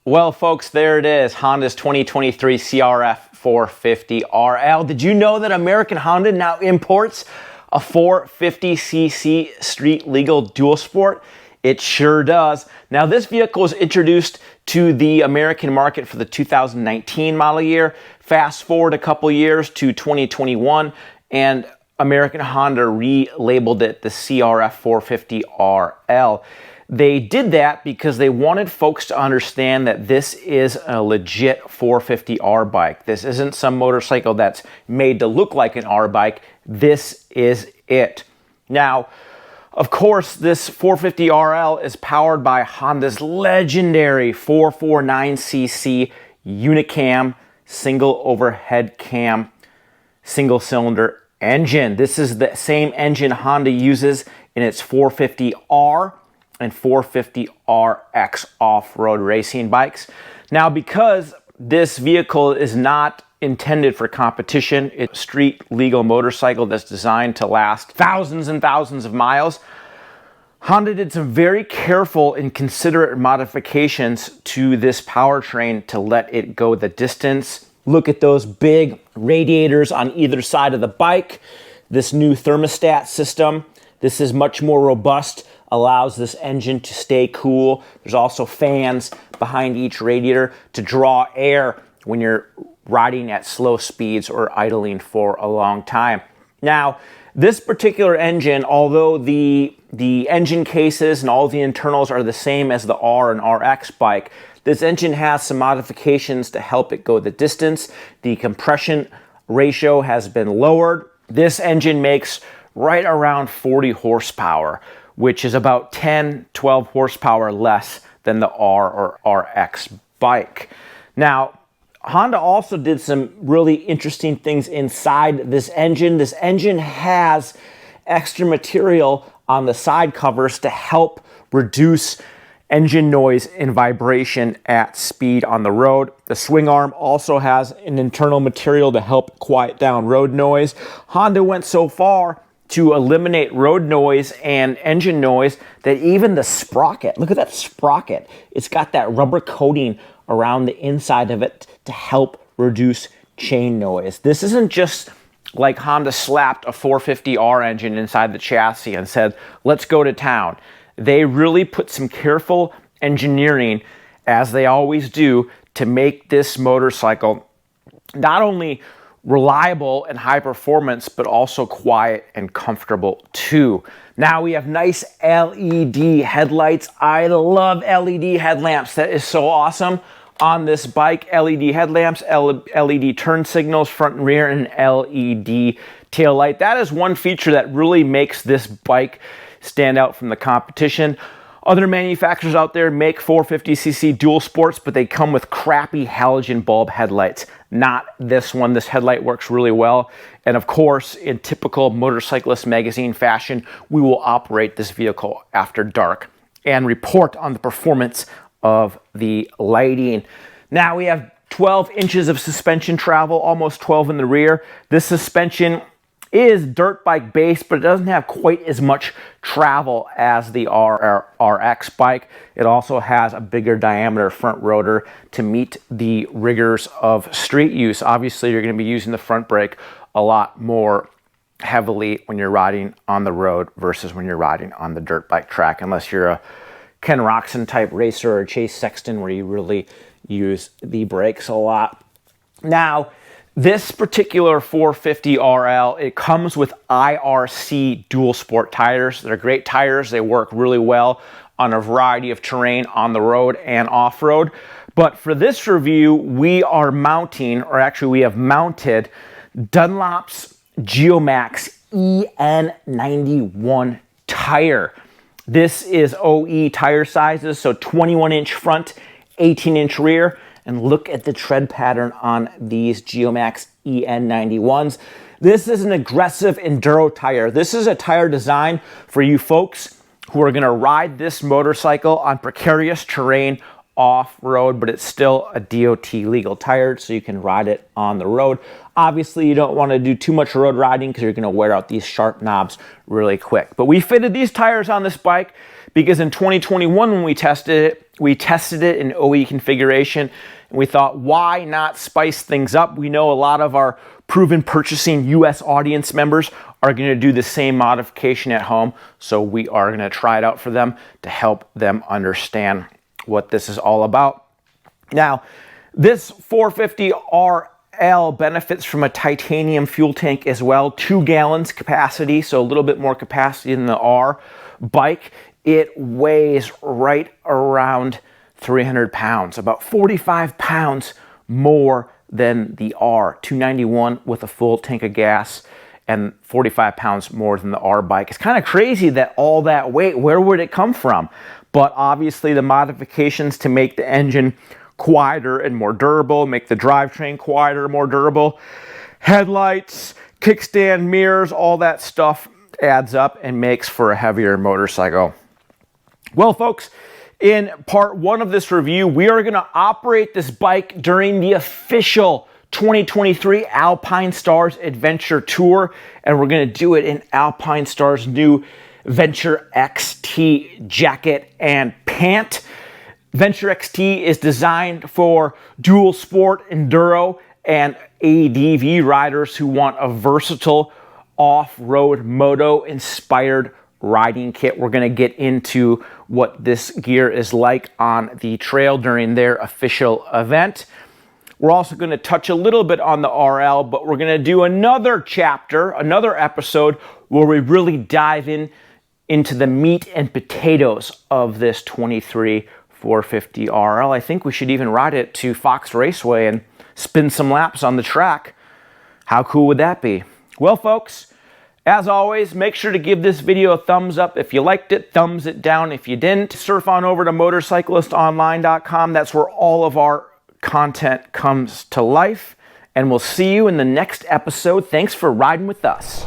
Well, folks, there it is, Honda's 2023 CRF450RL. Did you know that American Honda now imports a 450cc street legal dual sport? It sure does. Now, this vehicle was introduced to the American market for the 2019 model year. Fast forward a couple years to 2021, and American Honda relabeled it the CRF450RL. They did that because they wanted folks to understand that this is a legit 450R bike. This isn't some motorcycle that's made to look like an R bike. This is it. Now, of course, this 450RL is powered by Honda's legendary 449cc Unicam single overhead cam single cylinder engine. This is the same engine Honda uses in its 450R and 450RX off-road racing bikes. Now, because this vehicle is not intended for competition, it's a street legal motorcycle that's designed to last thousands and thousands of miles, Honda did some very careful and considerate modifications to this powertrain to let it go the distance. Look at those big radiators on either side of the bike. This new thermostat system, this is much more robust, allows this engine to stay cool. There's also fans behind each radiator to draw air when you're riding at slow speeds or idling for a long time. Now, this particular engine, although the engine cases and all the internals are the same as the R and RX bike, this engine has some modifications to help it go the distance. The compression ratio has been lowered. This engine makes right around 40 horsepower, which is about 10-12 horsepower less than the R or RX bike. Now, Honda also did some really interesting things inside this engine. This engine has extra material on the side covers to help reduce engine noise and vibration at speed on the road. The swing arm also has an internal material to help quiet down road noise. Honda went so far to eliminate road noise and engine noise that even the sprocket, look at that sprocket, it's got that rubber coating around the inside of it to help reduce chain noise. This isn't just like Honda slapped a 450R engine inside the chassis and said, let's go to town. They really put some careful engineering, as they always do, to make this motorcycle not only reliable and high performance, but also quiet and comfortable too. Now we have nice LED headlights. I love LED headlamps. That is so awesome on this bike. LED headlamps, LED turn signals, front and rear, and LED tail light. That is one feature that really makes this bike stand out from the competition. Other manufacturers out there make 450cc dual sports, but they come with crappy halogen bulb headlights. Not this one. This headlight works really well. And of course, in typical Motorcyclist Magazine fashion, we will operate this vehicle after dark and report on the performance of the lighting. Now we have 12 inches of suspension travel, almost 12 in the rear. This suspension is dirt bike based, but it doesn't have quite as much travel as the RX bike. It also has a bigger diameter front rotor to meet the rigors of street use. Obviously, you're going to be using the front brake a lot more heavily when you're riding on the road versus when you're riding on the dirt bike track, unless you're a Ken Roczen type racer or Chase Sexton where you really use the brakes a lot. Now, this particular 450RL, it comes with IRC dual sport tires. They're great tires. They work really well on a variety of terrain on the road and off-road. But for this review, we are mounting, or actually we have mounted, Dunlop's Geomax EN91 tire. This is OE tire sizes, so 21-inch front, 18-inch rear. And look at the tread pattern on these Geomax EN91s. This is an aggressive enduro tire. This is a tire designed for you folks who are gonna ride this motorcycle on precarious terrain off-road, but it's still a DOT legal tire, so you can ride it on the road. Obviously, you don't wanna do too much road riding because you're gonna wear out these sharp knobs really quick. But we fitted these tires on this bike because in 2021 when we tested it, We tested it in OE configuration, and we thought, why not spice things up? We know a lot of our proven purchasing US audience members are going to do the same modification at home, so we are going to try it out for them to help them understand what this is all about. Now, this 450RL benefits from a titanium fuel tank as well, 2 gallons capacity, so a little bit more capacity than the R bike. It weighs right around 300 pounds, about 45 pounds more than the R, 291 with a full tank of gas and 45 pounds more than the R bike. It's kind of crazy that all that weight, where would it come from? But obviously the modifications to make the engine quieter and more durable, make the drivetrain quieter, more durable, headlights, kickstand, mirrors, all that stuff adds up and makes for a heavier motorcycle. Well, folks, in part 1 of this review, we are going to operate this bike during the official 2023 Alpinestars Adventure Tour, and we're going to do it in Alpinestars' new Venture XT jacket and pant. Venture XT is designed for dual sport, enduro, and ADV riders who want a versatile off-road moto-inspired riding kit. We're going to get into what this gear is like on the trail during their official event. We're also going to touch a little bit on the RL, but we're going to do another chapter, another episode where we really dive into the meat and potatoes of this 23 450RL. I think we should even ride it to Fox Raceway and spin some laps on the track. How cool would that be? Well, folks, as always, make sure to give this video a thumbs up if you liked it, thumbs it down if you didn't. Surf on over to motorcyclistonline.com. That's where all of our content comes to life. And we'll see you in the next episode. Thanks for riding with us.